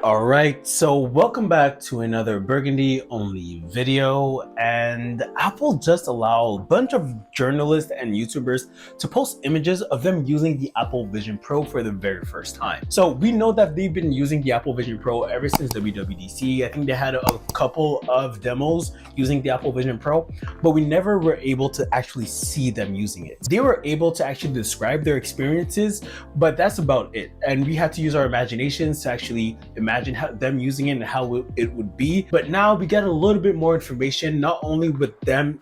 Alright, so welcome back to another Burgundy only video, and Apple just allowed a bunch of journalists and YouTubers to post images of them using the Apple Vision Pro for the very first time. So we know that they've been using the Apple Vision Pro ever since WWDC. I think they had a couple of demos using the Apple Vision Pro, but we never were able to actually see them using it. They were able to actually describe their experiences, but that's about it. And we had to use our imaginations to actually imagine them using it and how it would be. But now we get a little bit more information, not only with them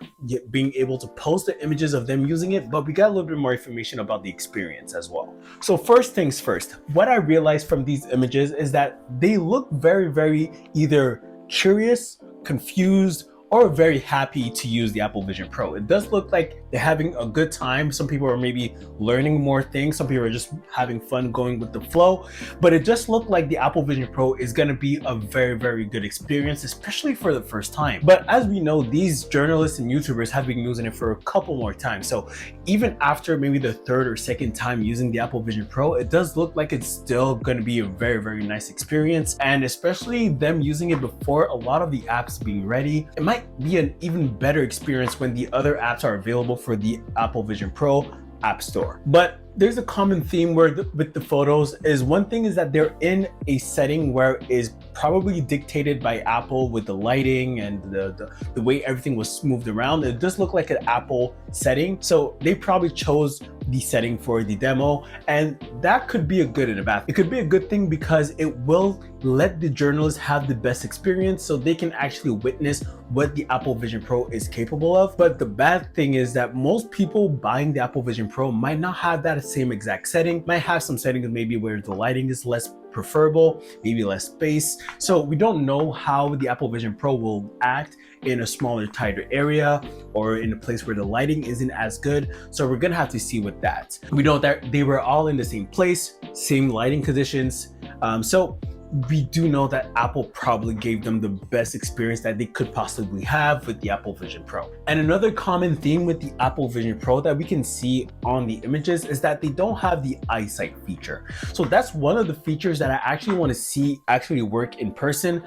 being able to post the images of them using it, but we got a little bit more information about the experience as well. So first things first, what I realized from these images is that they look very either curious, confused, or very happy to use the Apple Vision Pro. It does look like they're having a good time. Some people are maybe learning more things. Some people are just having fun going with the flow. But it just looked like the Apple Vision Pro is going to be a very good experience, especially for the first time. But as we know, these journalists and YouTubers have been using it for a couple more times. So even after maybe the third or second time using the Apple Vision Pro, it does look like it's still going to be a very nice experience. And especially them using it before a lot of the apps being ready, it might be an even better experience when the other apps are available for the Apple Vision Pro App Store. But there's a common theme with the photos is one thing is that they're in a setting where it is probably dictated by Apple with the lighting and the way everything was smoothed around. It does look like an Apple setting, so they probably chose the setting for the demo, and that could be a good and a bad. It could be a good thing because it will let the journalists have the best experience so they can actually witness what the Apple Vision Pro is capable of. But the bad thing is that most people buying the Apple Vision Pro might not have that same exact setting, might have some settings maybe where the lighting is less preferable, maybe less space. So we don't know how the Apple Vision Pro will act in a smaller, tighter area or in a place where the lighting isn't as good. So we're gonna have to see with that. We know that they were all in the same place, same lighting conditions. So we do know that Apple probably gave them the best experience that they could possibly have with the Apple Vision Pro. And another common theme with the Apple Vision Pro that we can see on the images is that they don't have the EyeSight feature. So that's one of the features that I actually want to see actually work in person.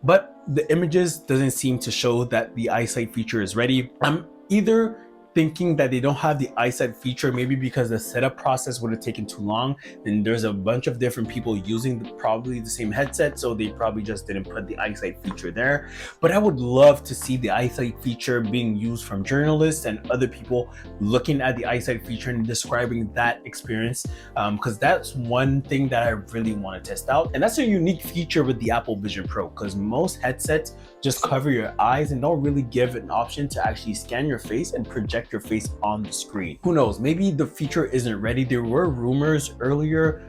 But the images doesn't seem to show that the EyeSight feature is ready. I'm either thinking that they don't have the EyeSight feature, maybe because the setup process would have taken too long, and there's a bunch of different people using probably the same headset, so they probably just didn't put the EyeSight feature there. But I would love to see the EyeSight feature being used from journalists and other people looking at the EyeSight feature and describing that experience, because that's one thing that I really want to test out. And that's a unique feature with the Apple Vision Pro, because most headsets just cover your eyes and don't really give an option to actually scan your face and project your face on the screen. Who knows, maybe the feature isn't ready. There were rumors earlier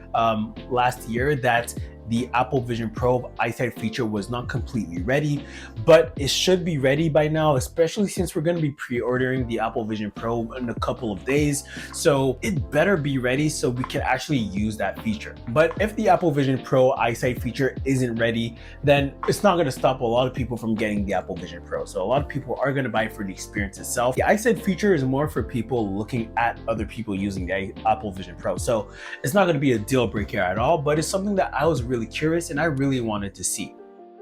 last year that the Apple Vision Pro EyeSight feature was not completely ready, but it should be ready by now, especially since we're going to be pre-ordering the Apple Vision Pro in a couple of days. So it better be ready so we can actually use that feature. But if the Apple Vision Pro EyeSight feature isn't ready, then it's not going to stop a lot of people from getting the Apple Vision Pro. So a lot of people are going to buy it for the experience itself. The EyeSight feature is more for people looking at other people using the Apple Vision Pro. So it's not going to be a deal breaker at all, but it's something that I was really curious and I really wanted to see.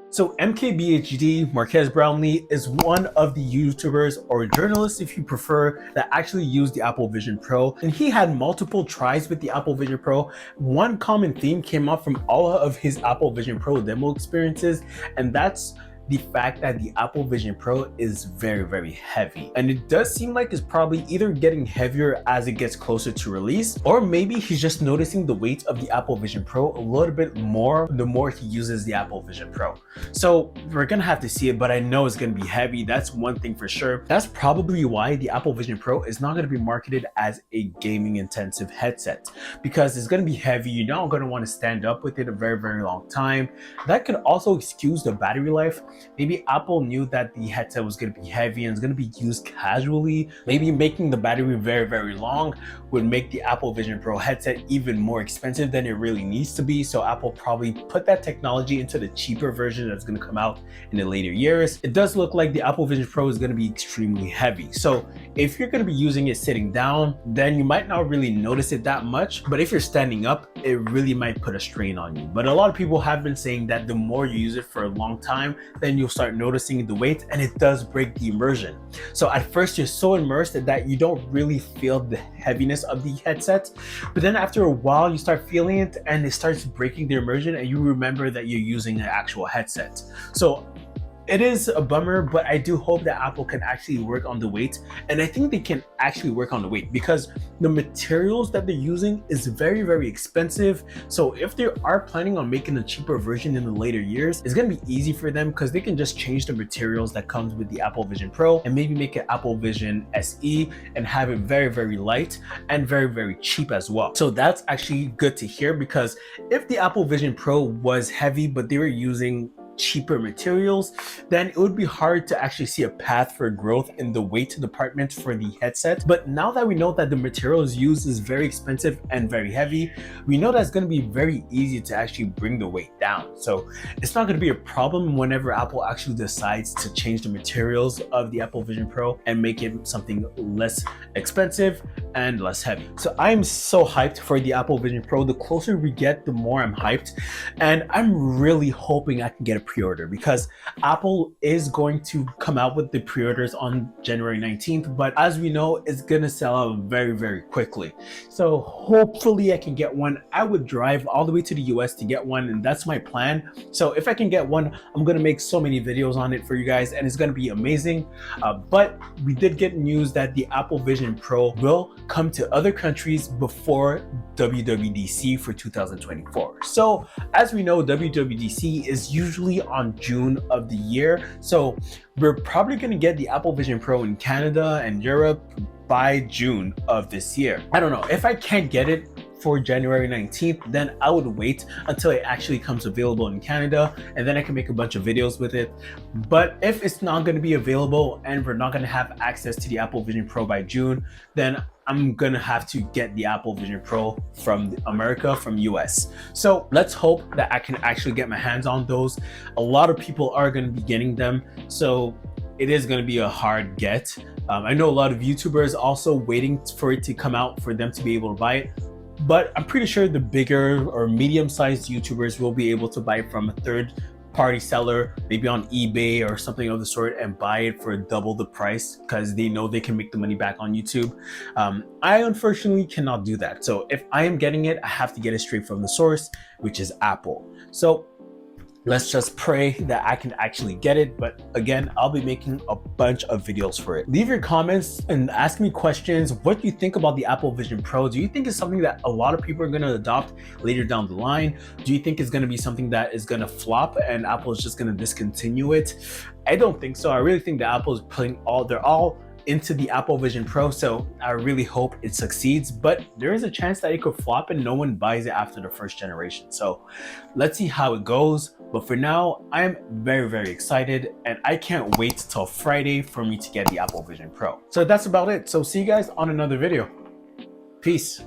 So MKBHD, Marquez Brownlee, is one of the YouTubers or journalists, if you prefer, that actually used the Apple Vision Pro. And he had multiple tries with the Apple Vision Pro. One common theme came up from all of his Apple Vision Pro demo experiences, and that's the fact that the Apple Vision Pro is very heavy. And it does seem like it's probably either getting heavier as it gets closer to release, or maybe he's just noticing the weight of the Apple Vision Pro a little bit more the more he uses the Apple Vision Pro. So we're gonna have to see it, but I know it's gonna be heavy. That's one thing for sure. That's probably why the Apple Vision Pro is not gonna be marketed as a gaming intensive headset, because it's gonna be heavy. You're not gonna want to stand up with it a very long time. That could also excuse the battery life. maybe Apple knew that the headset was going to be heavy and it's going to be used casually. Maybe making the battery very, very long would make the Apple Vision Pro headset even more expensive than it really needs to be. So Apple probably put that technology into the cheaper version that's going to come out in the later years. It does look like the Apple Vision Pro is going to be extremely heavy. So if you're going to be using it sitting down, then you might not really notice it that much. But if you're standing up, it really might put a strain on you. But a lot of people have been saying that the more you use it for a long time, then you'll start noticing the weight, and it does break the immersion. So at first you're so immersed that you don't really feel the heaviness of the headset, but then after a while you start feeling it and it starts breaking the immersion and you remember that you're using an actual headset. So it is a bummer, but I do hope that Apple can actually work on the weight. And I think they can actually work on the weight because the materials that they're using is very, very expensive. So if they are planning on making a cheaper version in the later years, it's going to be easy for them because they can just change the materials that comes with the Apple Vision Pro and maybe make it Apple Vision SE and have it very, very light and very, very cheap as well. So that's actually good to hear, because if the Apple Vision Pro was heavy, but they were using cheaper materials, then it would be hard to actually see a path for growth in the weight department for the headset. But now that we know that the materials used is very expensive and very heavy, we know that it's going to be very easy to actually bring the weight down. So it's not going to be a problem whenever Apple actually decides to change the materials of the Apple Vision Pro and make it something less expensive and less heavy. So I'm so hyped for the Apple Vision Pro. The closer we get, the more I'm hyped, and I'm really hoping I can get a pre-order, because Apple is going to come out with the pre-orders on January 19th, but as we know, it's gonna sell out very, very quickly. So hopefully I can get one. I would drive all the way to the US to get one, and that's my plan. So if I can get one, I'm gonna make so many videos on it for you guys, and it's gonna be amazing. But we did get news that the Apple Vision Pro will come to other countries before WWDC for 2024. So as we know, WWDC is usually on June of the year. So we're probably going to get the Apple Vision Pro in Canada and Europe by June of this year. I don't know. If I can't get it for January 19th, then I would wait until it actually comes available in Canada, and then I can make a bunch of videos with it. But if it's not going to be available and we're not going to have access to the Apple Vision Pro by June, then I'm gonna have to get the Apple Vision Pro from America, from US. So let's hope that I can actually get my hands on those. A lot of people are gonna be getting them, so it is gonna be a hard get. I know a lot of YouTubers also waiting for it to come out for them to be able to buy it, but I'm pretty sure the bigger or medium-sized YouTubers will be able to buy it from a third-party seller, maybe on eBay or something of the sort, and buy it for double the price because they know they can make the money back on YouTube. I unfortunately cannot do that. So if I am getting it, I have to get it straight from the source, which is Apple. So let's just pray that I can actually get it. But again, I'll be making a bunch of videos for it. Leave your comments and ask me questions. What do you think about the Apple Vision Pro? Do you think it's something that a lot of people are going to adopt later down the line? Do you think it's going to be something that is going to flop and Apple is just going to discontinue it? I don't think so. I really think that Apple is putting they're all into the Apple Vision Pro, so I really hope it succeeds, but there is a chance that it could flop and no one buys it after the first generation. So let's see how it goes. But for now, I am very, very excited, and I can't wait till Friday for me to get the Apple Vision Pro. So that's about it. So see you guys on another video. Peace.